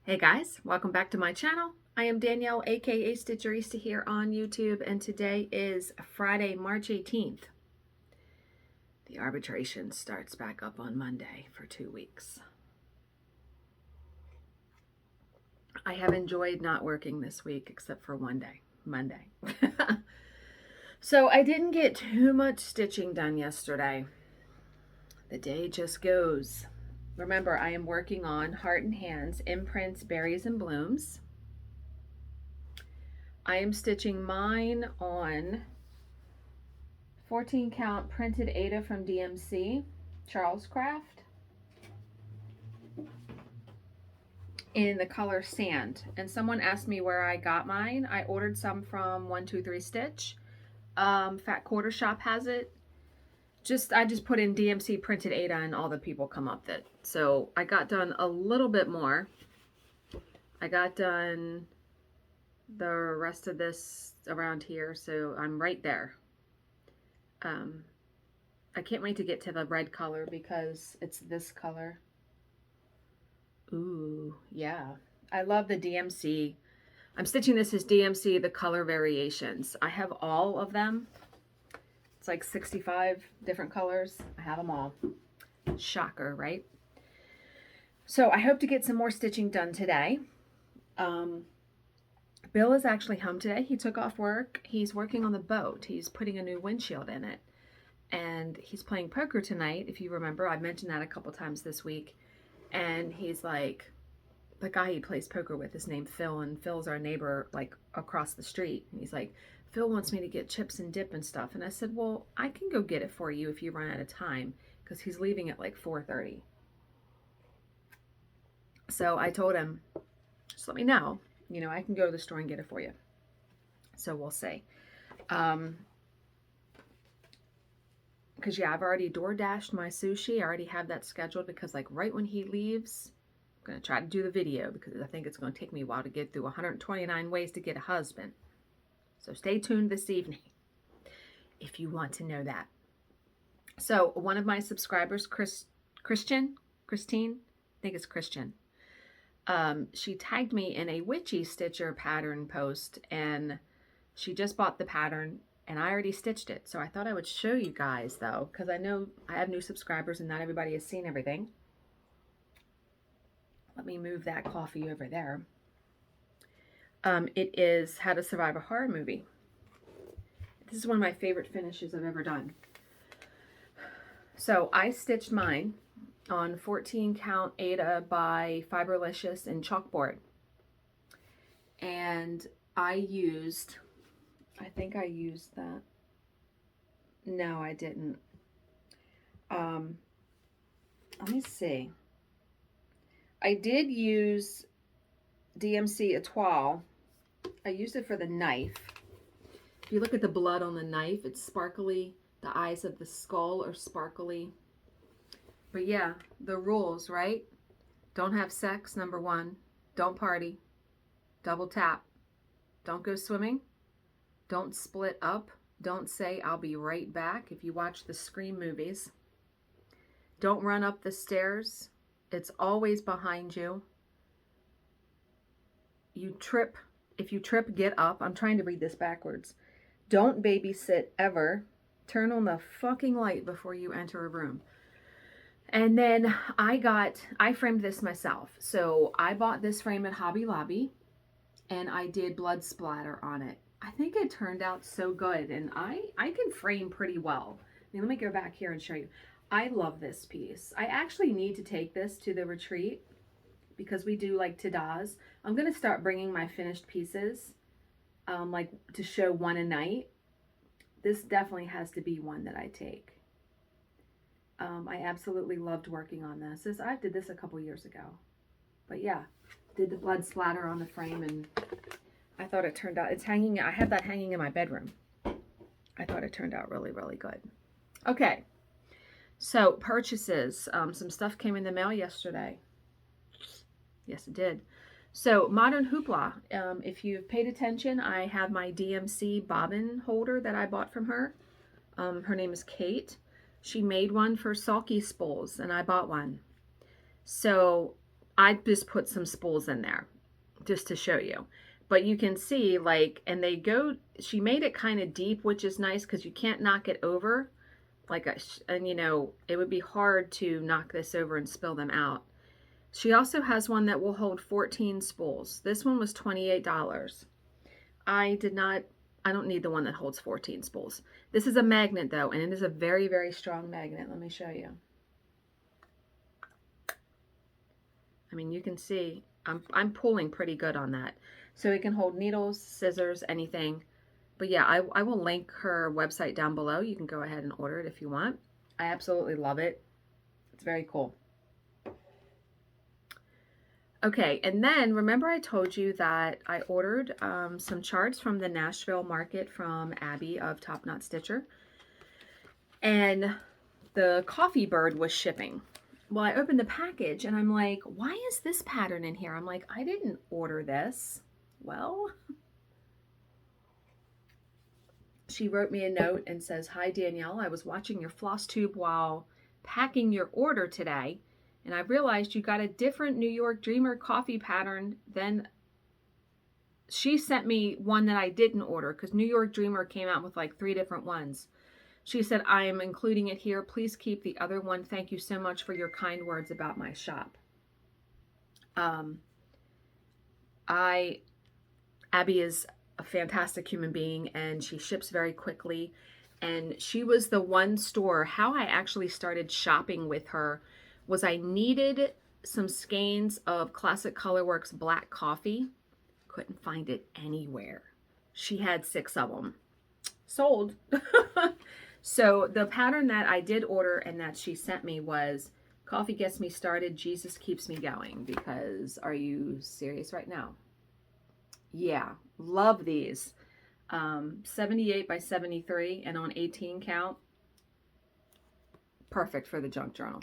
Hey guys, welcome back to my channel. I am Danielle, aka Stitcherista here on YouTube, and today is Friday, March 18th. The arbitration starts back up on Monday for 2 weeks. I have enjoyed not working this week except for one day, Monday. So I didn't get too much stitching done yesterday. The day just goes. Remember, I am working on Heart and Hands, Imprints, Berries and Blooms. I am stitching mine on 14 count printed Aida from DMC, Charles Craft, in the color Sand. And someone asked me where I got mine. I ordered some from 123 Stitch. Fat Quarter Shop has it. I just put in DMC printed Aida and all the people come up with it. So I got done a little bit more. I got done the rest of this around here, so I'm right there. I can't wait to get to the red color because it's this color. Ooh, yeah. I love the DMC. I'm stitching this as DMC, the color variations. I have all of them. It's like 65 different colors. I have them all. Shocker, right? So I hope to get some more stitching done today. Bill is actually home today. He took off work. He's working on the boat. He's putting a new windshield in it. And he's playing poker tonight. If you remember, I mentioned that a couple times this week. And he's like, the guy he plays poker with is named Phil, and Phil's our neighbor like across the street. And he's like, Phil wants me to get chips and dip and stuff. And I said, well, I can go get it for you if you run out of time, because he's leaving at like 4:30. So I told him, just let me know. You know, I can go to the store and get it for you. So we'll see. Because yeah, I've already door dashed my sushi. I already have that scheduled because like right when he leaves, I'm going to try to do the video because I think it's going to take me a while to get through 129 ways to get a husband. So stay tuned this evening if you want to know that. So one of my subscribers, Christine, I think it's Christian. She tagged me in a witchy stitcher pattern post, and she just bought the pattern and I already stitched it. So I thought I would show you guys though, because I know I have new subscribers and not everybody has seen everything. Let me move that coffee over there. It is How to Survive a Horror Movie. This is one of my favorite finishes I've ever done. So I stitched mine on 14 count Aida by Fiberlicious and chalkboard. And I think I used that. No, I didn't. Let me see. I did use DMC Etoile. I used it for the knife. If you look at the blood on the knife, it's sparkly. The eyes of the skull are sparkly. But yeah, the rules, right? Don't have sex, number 1. Don't party. Double tap. Don't go swimming. Don't split up. Don't say, I'll be right back if you watch the Scream movies. Don't run up the stairs. It's always behind you. You trip. If you trip, get up. I'm trying to read this backwards. Don't babysit ever. Turn on the fucking light before you enter a room. And then I framed this myself. So I bought this frame at Hobby Lobby and I did blood splatter on it. I think it turned out so good, and I can frame pretty well. I mean, let me go back here and show you. I love this piece. I actually need to take this to the retreat because we do like tadas. I'm going to start bringing my finished pieces like to show one a night. This definitely has to be one that I take. I absolutely loved working on this. I did this a couple years ago. But yeah, did the blood splatter on the frame, and I thought it turned out, it's hanging, I have that hanging in my bedroom. I thought it turned out really, really good. Okay, so purchases. Some stuff came in the mail yesterday. Yes, it did. So Modern Hoopla, if you've paid attention, I have my DMC bobbin holder that I bought from her. Her name is Kate. She made one for Sulky spools, and I bought one. So I just put some spools in there just to show you. But you can see like, and they go, she made it kind of deep, which is nice because you can't knock it over. Like, and you know, it would be hard to knock this over and spill them out. She also has one that will hold 14 spools. This one was $28. I don't need the one that holds 14 spools. This is a magnet though, and it is a very, very strong magnet. Let me show you. I mean, you can see I'm pulling pretty good on that. So it can hold needles, scissors, anything. But yeah, I will link her website down below. You can go ahead and order it if you want. I absolutely love it. It's very cool. Okay, and then remember I told you that I ordered some charts from the Nashville market from Abby of Top Knot Stitcher. And the coffee bird was shipping. Well, I opened the package and I'm like, why is this pattern in here? I'm like, I didn't order this. Well, she wrote me a note and says, hi, Danielle. I was watching your Flosstube while packing your order today, and I realized you got a different New York Dreamer coffee pattern than she sent me one that I didn't order because New York Dreamer came out with like 3 different ones. She said, I am including it here. Please keep the other one. Thank you so much for your kind words about my shop. Abby is a fantastic human being and she ships very quickly. And she was the one store, how I actually started shopping with her was I needed some skeins of Classic Colorworks black coffee. Couldn't find it anywhere. She had 6 of them. Sold. So the pattern that I did order and that she sent me was Coffee Gets Me Started, Jesus Keeps Me Going. Because are you serious right now? Yeah, love these. 78 by 73 and on 18 count. Perfect for the junk journal.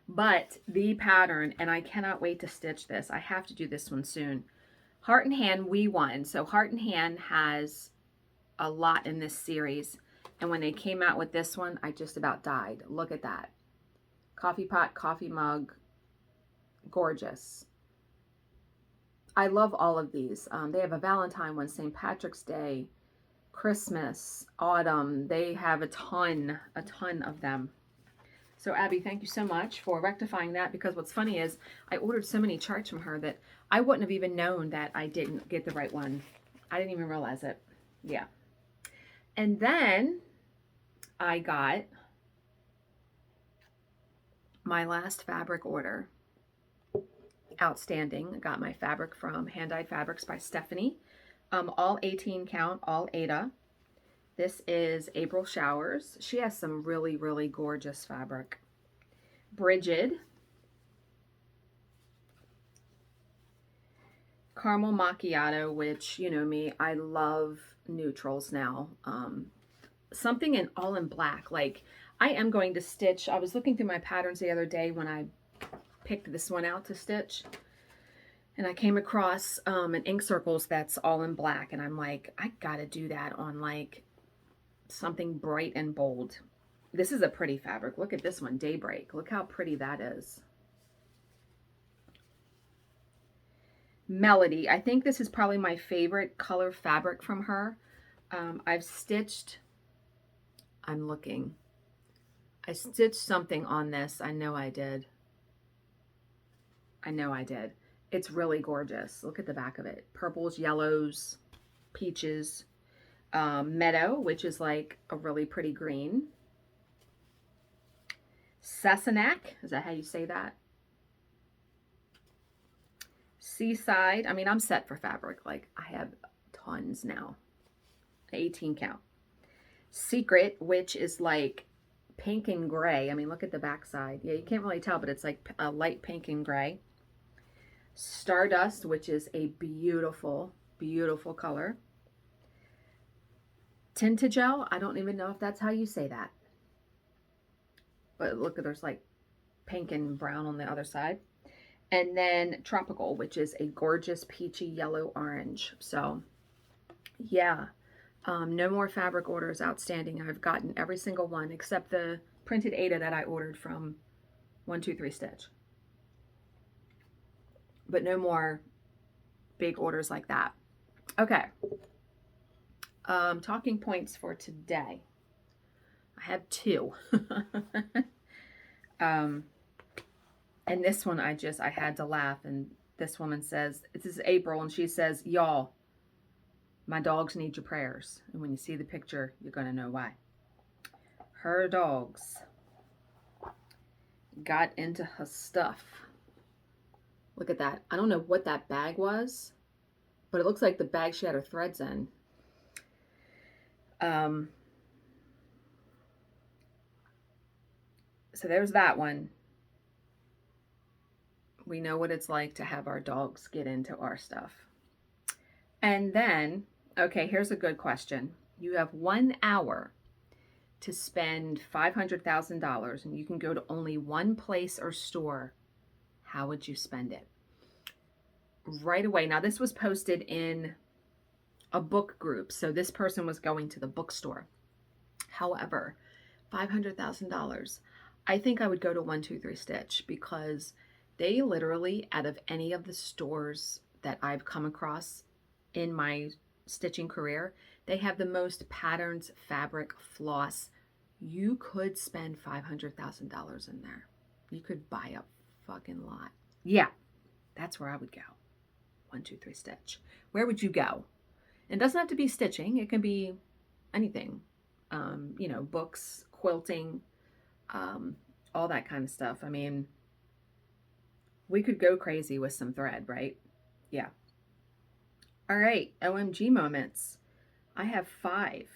But the pattern, and I cannot wait to stitch this. I have to do this one soon. Heart and Hand We Won. So Heart and Hand has a lot in this series. And when they came out with this one, I just about died. Look at that. Coffee pot, coffee mug. Gorgeous. I love all of these. They have a Valentine one, St. Patrick's Day, Christmas, autumn. They have a ton of them. So Abby, thank you so much for rectifying that, because what's funny is I ordered so many charts from her that I wouldn't have even known that I didn't get the right one. I didn't even realize it. Yeah. And then I got my last fabric order. Outstanding. I got my fabric from Hand Dyed Fabrics by Stephanie. All 18 count, all Aida. This is April Showers. She has some really, really gorgeous fabric. Brigid. Caramel Macchiato, which, you know me, I love neutrals now. Something in all in black. Like, I am going to stitch. I was looking through my patterns the other day when I picked this one out to stitch. And I came across an ink circles that's all in black. And I'm like, I gotta do that on like something bright and bold. This is a pretty fabric. Look at this one, Daybreak. Look how pretty that is. Melody. I think this is probably my favorite color fabric from her. I've stitched, I'm looking. I stitched something on this. I know I did. I know I did. It's really gorgeous. Look at the back of it. Purples, yellows, peaches, meadow, which is like a really pretty green. Sassenach, is that how you say that? Seaside. I mean, I'm set for fabric. Like, I have tons now. 18 count. Secret, which is like pink and gray. I mean, look at the back side. Yeah, you can't really tell, but it's like a light pink and gray. Stardust, which is a beautiful, beautiful color. Tintagel, I don't even know if that's how you say that. But look, there's like pink and brown on the other side. And then Tropical, which is a gorgeous peachy yellow orange. So, yeah. No more fabric orders outstanding. I've gotten every single one except the printed Aida that I ordered from 123 Stitch. but no more big orders like that. Okay. Talking points for today. I have 2. And this one I had to laugh. And this woman says, this is April, and she says, y'all, my dogs need your prayers. And when you see the picture, you're going to know why. Her dogs got into her stuff. Look at that. I don't know what that bag was, but it looks like the bag she had her threads in. So there's that one. We know what it's like to have our dogs get into our stuff. And then, okay, here's a good question. You have 1 hour to spend $500,000 and you can go to only one place or store. How would you spend it? Right away. Now, this was posted in a book group, so this person was going to the bookstore. However, $500,000. I think I would go to 1-2-3 Stitch because they literally, out of any of the stores that I've come across in my stitching career, they have the most patterns, fabric, floss. You could spend $500,000 in there. You could buy a fucking lot. Yeah, that's where I would go. 1-2-3 Stitch. Where would you go? It doesn't have to be stitching. It can be anything. You know, books, quilting, all that kind of stuff. I mean, we could go crazy with some thread, right? Yeah. All right, OMG moments. I have 5.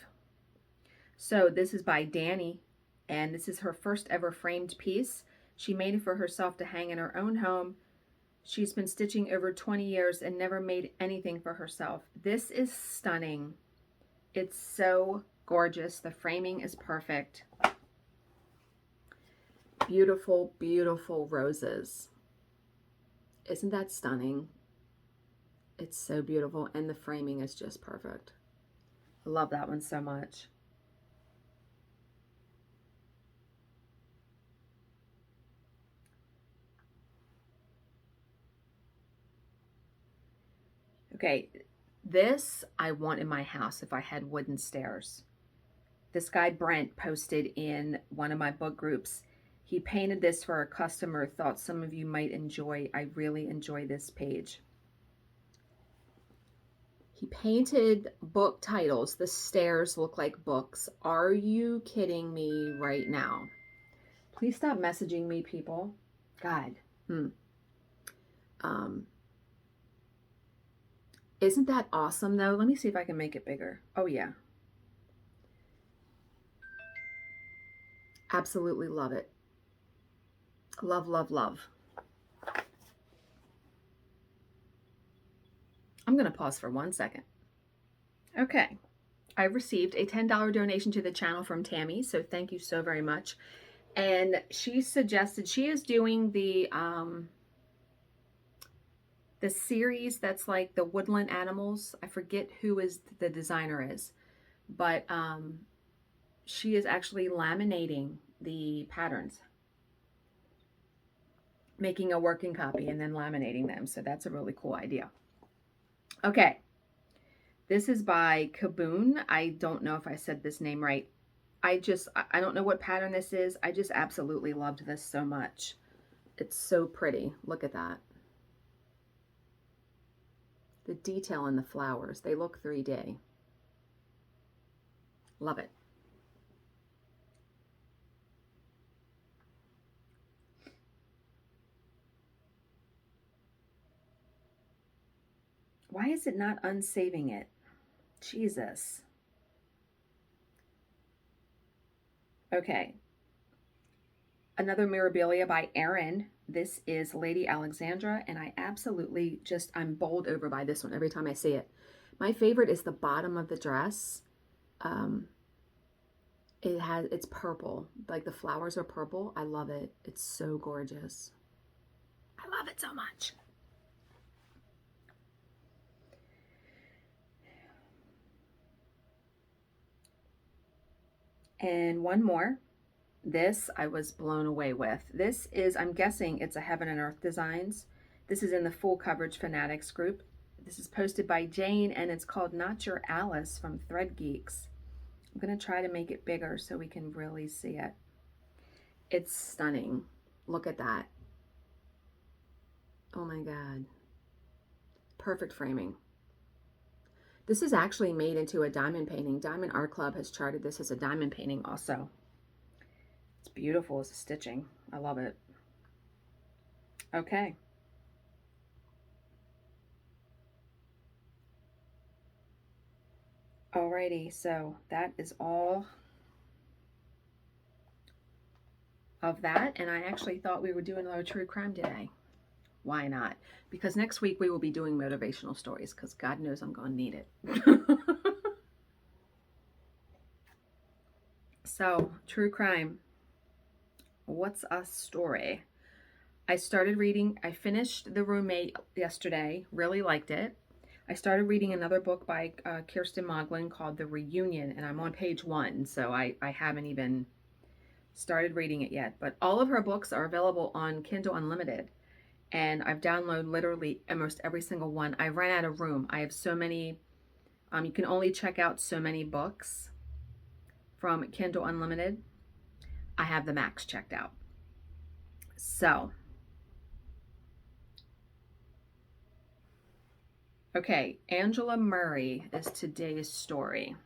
So this is by Danny, and this is her first ever framed piece. She made it for herself to hang in her own home. She's been stitching over 20 years and never made anything for herself. This is stunning. It's so gorgeous. The framing is perfect. Beautiful, beautiful roses. Isn't that stunning? It's so beautiful, and the framing is just perfect. I love that one so much. Okay, this I want in my house if I had wooden stairs. This guy Brent posted in one of my book groups. He painted this for a customer, thought some of you might enjoy. I really enjoy this page. He painted book titles. The stairs look like books. Are you kidding me right now? Please stop messaging me, people. God. Isn't that awesome, though? Let me see if I can make it bigger. Oh, yeah. Absolutely love it. Love, love, love. I'm going to pause for 1 second. Okay. I received a $10 donation to the channel from Tammy, so thank you so very much. And she suggested, she is doing the series that's like the woodland animals. I forget who is the designer is, but she is actually laminating the patterns, making a working copy and then laminating them. So that's a really cool idea. Okay. This is by Kaboon. I don't know if I said this name right. I don't know what pattern this is. I just absolutely loved this so much. It's so pretty. Look at that. The detail in the flowers. They look 3D. Love it. Why is it not unsaving it? Jesus. Okay. Another Mirabilia by Erin. This is Lady Alexandra, and I absolutely I'm bowled over by this one every time I see it. My favorite is the bottom of the dress. It's purple. Like the flowers are purple. I love it. It's so gorgeous. I love it so much. And one more. This I was blown away with. This is, I'm guessing it's a Heaven and Earth Designs. This is in the Full Coverage Fanatics group. This is posted by Jane, and it's called Not Your Alice from Thread Geeks. I'm going to try to make it bigger so we can really see it. It's stunning. Look at that. Oh my God. Perfect framing. This is actually made into a diamond painting. Diamond Art Club has charted this as a diamond painting also. It's beautiful as a stitching. I love it. Okay. Alrighty, so that is all of that. And I actually thought we were doing another true crime today. Why not? Because next week we will be doing motivational stories, because God knows I'm going to need it. So, true crime. What's a story? I started reading, I finished The Roommate yesterday, really liked it. I started reading another book by Kirsten Moglin called The Reunion, and I'm on page 1, so I haven't even started reading it yet. But all of her books are available on Kindle Unlimited, and I've downloaded literally almost every single one. I ran out of room. I have so many, you can only check out so many books from Kindle Unlimited. I have the max checked out. So, okay, Angela Murray is today's story.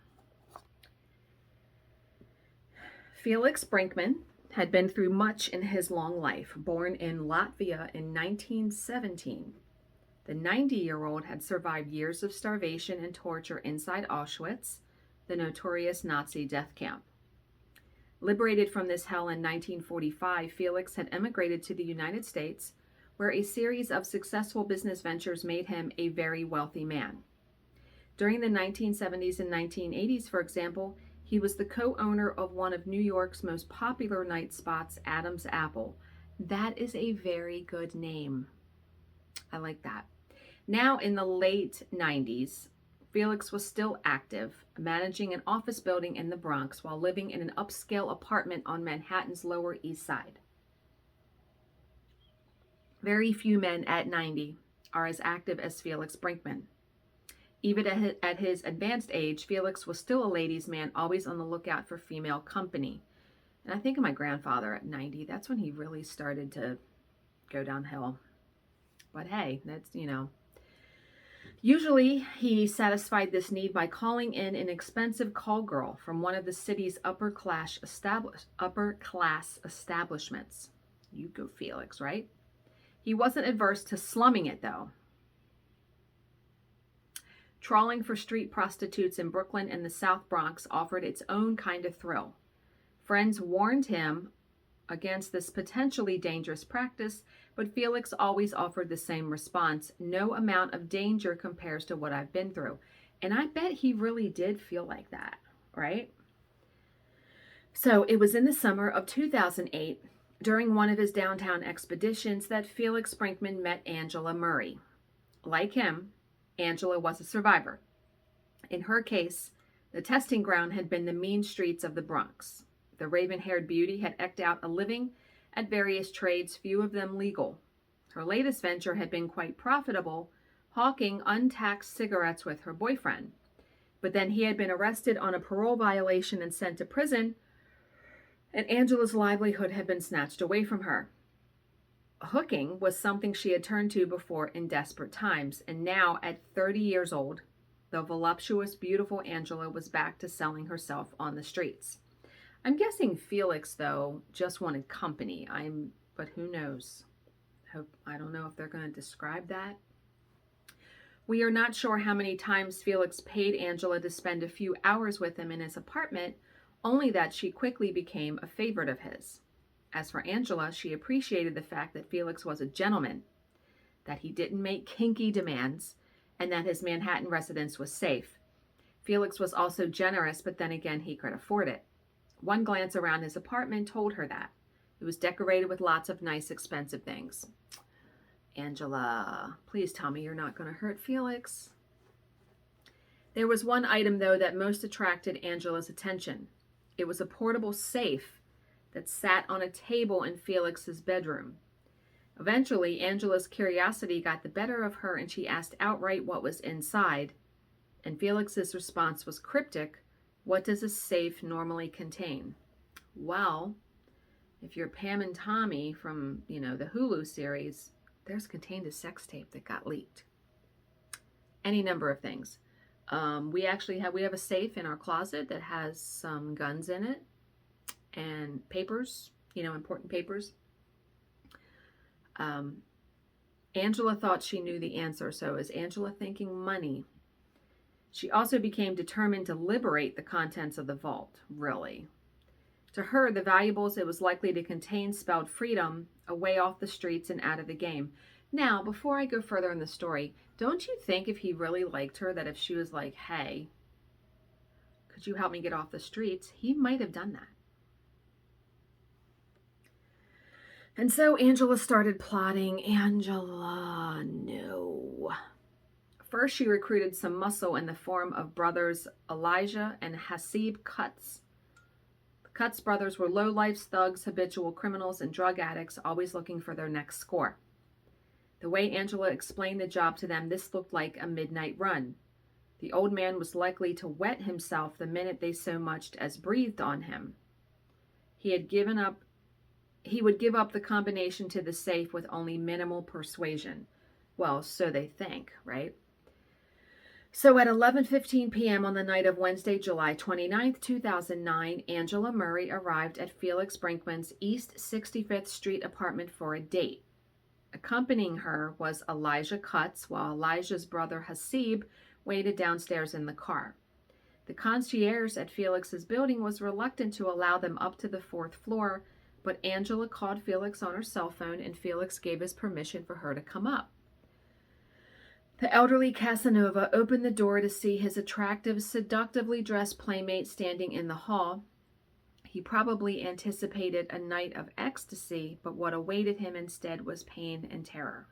Felix Brinkman had been through much in his long life. Born in Latvia in 1917, the 90-year-old had survived years of starvation and torture inside Auschwitz, the notorious Nazi death camp. Liberated from this hell in 1945, Felix had emigrated to the United States, where a series of successful business ventures made him a very wealthy man. During the 1970s and 1980s, for example, he was the co-owner of one of New York's most popular night spots, Adam's Apple. That is a very good name. I like that. Now in the late 90s, Felix was still active, managing an office building in the Bronx while living in an upscale apartment on Manhattan's Lower East Side. Very few men at 90 are as active as Felix Brinkman. Even at his advanced age, Felix was still a ladies' man, always on the lookout for female company. And I think of my grandfather at 90. That's when he really started to go downhill. But hey, that's, Usually, he satisfied this need by calling in an expensive call girl from one of the city's upper class establishments. You go, Felix, right? He wasn't adverse to slumming it, though. Trawling for street prostitutes in Brooklyn and the South Bronx offered its own kind of thrill. Friends warned him against this potentially dangerous practice, but Felix always offered the same response: no amount of danger compares to what I've been through. And I bet he really did feel like that, right? So it was in the summer of 2008, during one of his downtown expeditions, that Felix Brinkman met Angela Murray. Like him, Angela was a survivor. In her case, the testing ground had been the mean streets of the Bronx. The raven-haired beauty had eked out a living at various trades, few of them legal. Her latest venture had been quite profitable, hawking untaxed cigarettes with her boyfriend. But then he had been arrested on a parole violation and sent to prison, and Angela's livelihood had been snatched away from her. Hooking was something she had turned to before in desperate times, and now, at 30 years old, the voluptuous, beautiful Angela was back to selling herself on the streets. I'm guessing Felix, though, just wanted company. But who knows? I don't know if they're going to describe that. We are not sure how many times Felix paid Angela to spend a few hours with him in his apartment, only that she quickly became a favorite of his. As for Angela, she appreciated the fact that Felix was a gentleman, that he didn't make kinky demands, and that his Manhattan residence was safe. Felix was also generous, but then again, he could afford it. One glance around his apartment told her that. It was decorated with lots of nice, expensive things. Angela, please tell me you're not going to hurt Felix. There was one item, though, that most attracted Angela's attention. It was a portable safe that sat on a table in Felix's bedroom. Eventually, Angela's curiosity got the better of her and she asked outright what was inside. And Felix's response was cryptic. What does a safe normally contain? Well, if you're Pam and Tommy from, the Hulu series, there's contained a sex tape that got leaked. Any number of things. We have a safe in our closet that has some guns in it and papers, important papers. Angela thought she knew the answer. So is Angela thinking money? She also became determined to liberate the contents of the vault, really. To her, the valuables it was likely to contain spelled freedom, away off the streets and out of the game. Now, before I go further in the story, don't you think if he really liked her, that if she was like, hey, could you help me get off the streets, he might have done that. And so Angela started plotting. Angela, no. First, she recruited some muscle in the form of brothers Elijah and Hasib Cutts. The Cutts brothers were low-life thugs, habitual criminals, and drug addicts, always looking for their next score. The way Angela explained the job to them, this looked like a midnight run. The old man was likely to wet himself the minute they so much as breathed on him. He would give up the combination to the safe with only minimal persuasion. Well, so they think, right? So at 11:15 p.m. on the night of Wednesday, July 29th, 2009, Angela Murray arrived at Felix Brinkman's East 65th Street apartment for a date. Accompanying her was Elijah Cutts, while Elijah's brother Hasib waited downstairs in the car. The concierge at Felix's building was reluctant to allow them up to the 4th floor, but Angela called Felix on her cell phone and Felix gave his permission for her to come up. The elderly Casanova opened the door to see his attractive, seductively dressed playmate standing in the hall. He probably anticipated a night of ecstasy, but what awaited him instead was pain and terror.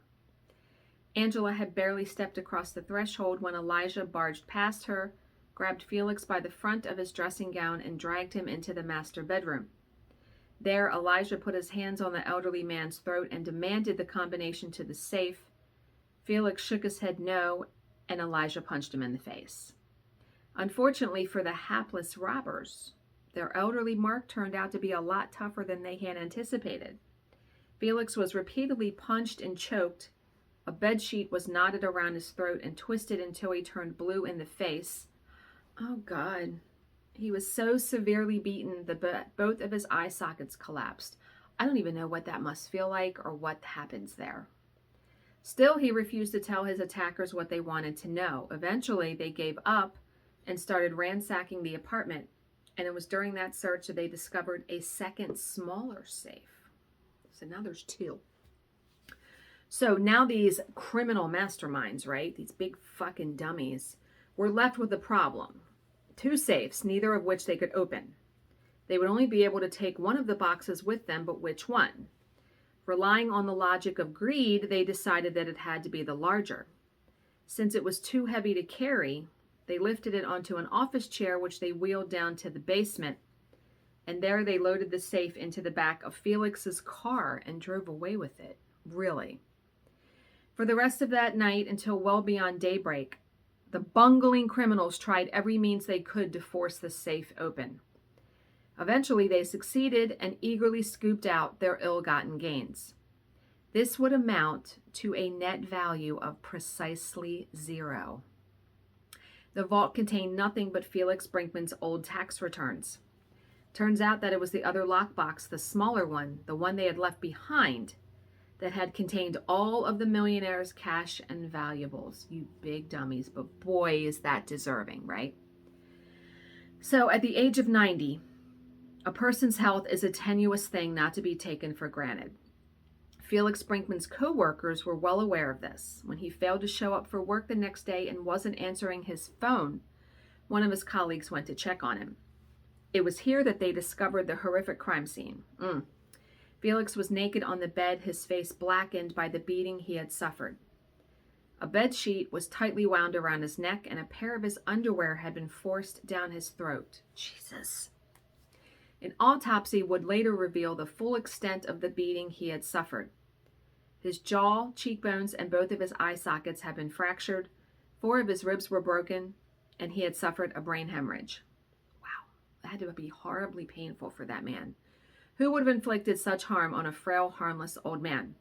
Angela had barely stepped across the threshold when Elijah barged past her, grabbed Felix by the front of his dressing gown, and dragged him into the master bedroom. There, Elijah put his hands on the elderly man's throat and demanded the combination to the safe. Felix shook his head no, and Elijah punched him in the face. Unfortunately for the hapless robbers, their elderly Mark turned out to be a lot tougher than they had anticipated. Felix was repeatedly punched and choked. A bedsheet was knotted around his throat and twisted until he turned blue in the face. Oh, God. He was so severely beaten that both of his eye sockets collapsed. I don't even know what that must feel like or what happens there. Still, he refused to tell his attackers what they wanted to know. Eventually, they gave up and started ransacking the apartment. And it was during that search that they discovered a second, smaller safe. So now there's 2. So now these criminal masterminds, right? These big fucking dummies were left with a problem. 2 safes, neither of which they could open. They would only be able to take one of the boxes with them, but which one? Relying on the logic of greed, they decided that it had to be the larger. Since it was too heavy to carry, they lifted it onto an office chair, which they wheeled down to the basement, and there they loaded the safe into the back of Felix's car and drove away with it. Really. For the rest of that night, until well beyond daybreak, the bungling criminals tried every means they could to force the safe open. Eventually, they succeeded and eagerly scooped out their ill-gotten gains. This would amount to a net value of precisely 0. The vault contained nothing but Felix Brinkman's old tax returns. Turns out that it was the other lockbox, the smaller one, the one they had left behind, that had contained all of the millionaire's cash and valuables. You big dummies, but boy, is that deserving, right? So at the age of 90, a person's health is a tenuous thing not to be taken for granted. Felix Brinkman's co-workers were well aware of this. When he failed to show up for work the next day and wasn't answering his phone, one of his colleagues went to check on him. It was here that they discovered the horrific crime scene. Felix was naked on the bed, his face blackened by the beating he had suffered. A bed sheet was tightly wound around his neck, and a pair of his underwear had been forced down his throat. Jesus. An autopsy would later reveal the full extent of the beating he had suffered. His jaw, cheekbones, and both of his eye sockets had been fractured. 4 of his ribs were broken, and he had suffered a brain hemorrhage. Wow, that had to be horribly painful for that man. Who would have inflicted such harm on a frail, harmless old man?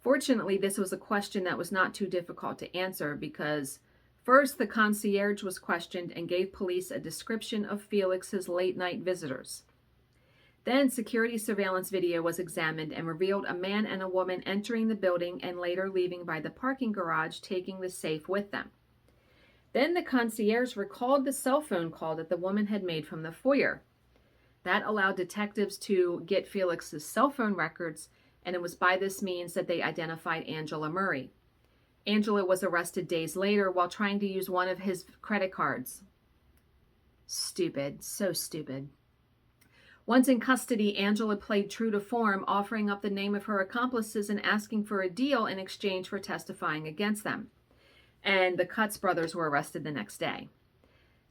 Fortunately, this was a question that was not too difficult to answer because first the concierge was questioned and gave police a description of Felix's late-night visitors. Then security surveillance video was examined and revealed a man and a woman entering the building and later leaving by the parking garage, taking the safe with them. Then the concierge recalled the cell phone call that the woman had made from the foyer. That allowed detectives to get Felix's cell phone records, and it was by this means that they identified Angela Murray. Angela was arrested days later while trying to use one of his credit cards. Stupid, so stupid. Once in custody, Angela played true to form, offering up the name of her accomplices and asking for a deal in exchange for testifying against them. And the Cutts brothers were arrested the next day.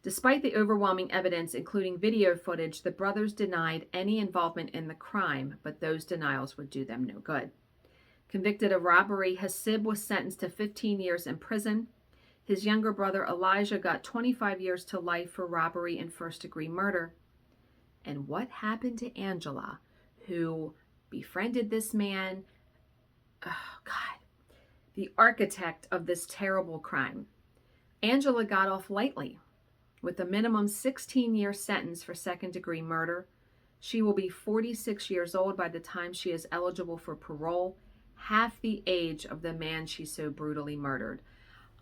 Despite the overwhelming evidence, including video footage, the brothers denied any involvement in the crime, but those denials would do them no good. Convicted of robbery, Hasib was sentenced to 15 years in prison. His younger brother Elijah got 25 years to life for robbery and first-degree murder. And what happened to Angela, who befriended this man? Oh, God. The architect of this terrible crime. Angela got off lightly with a minimum 16-year sentence for second-degree murder. She will be 46 years old by the time she is eligible for parole, half the age of the man she so brutally murdered.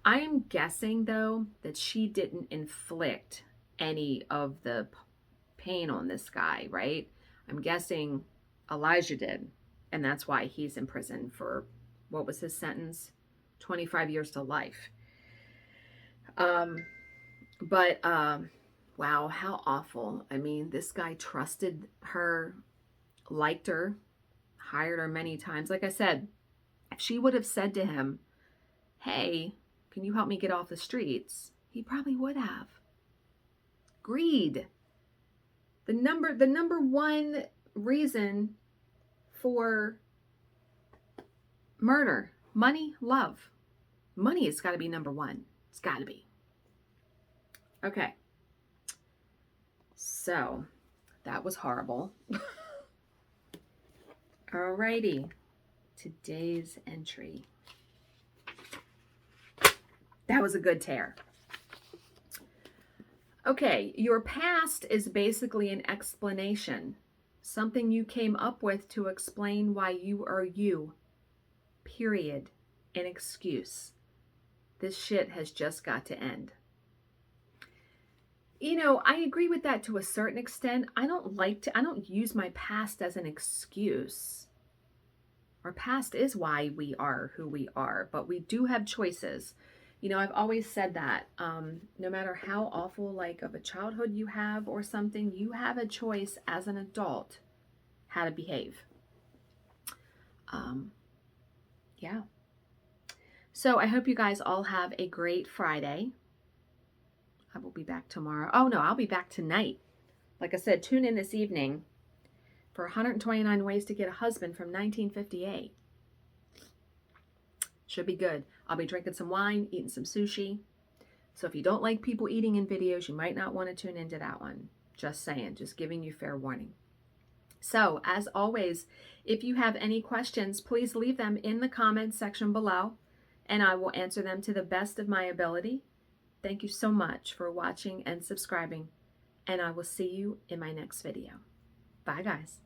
I'm guessing, though, that she didn't inflict any of the pain on this guy, right? I'm guessing Elijah did, and that's why he's in prison for, what was his sentence? 25 years to life. Wow, how awful. I mean, this guy trusted her, liked her, hired her many times. Like I said, if she would have said to him, hey, can you help me get off the streets? He probably would have. Greed. The number one reason for murder. Money, love. Money has got to be number one. It's got to be. Okay. So, that was horrible. Alrighty. Today's entry. That was a good tear. Okay, your past is basically an explanation. Something you came up with to explain why you are you. Period. An excuse. This shit has just got to end. You know, I agree with that to a certain extent. I don't use my past as an excuse. Our past is why we are who we are, but we do have choices. You know, I've always said that no matter how awful like of a childhood you have or something, you have a choice as an adult how to behave. Yeah. So I hope you guys all have a great Friday. I will be back tomorrow. Oh no, I'll be back tonight. Like I said, tune in this evening for 129 Ways to Get a Husband from 1958. Should be good. I'll be drinking some wine, eating some sushi. So if you don't like people eating in videos, you might not want to tune into that one. Just saying, just giving you fair warning. So as always, if you have any questions, please leave them in the comments section below, and I will answer them to the best of my ability. Thank you so much for watching and subscribing, and I will see you in my next video. Bye, guys.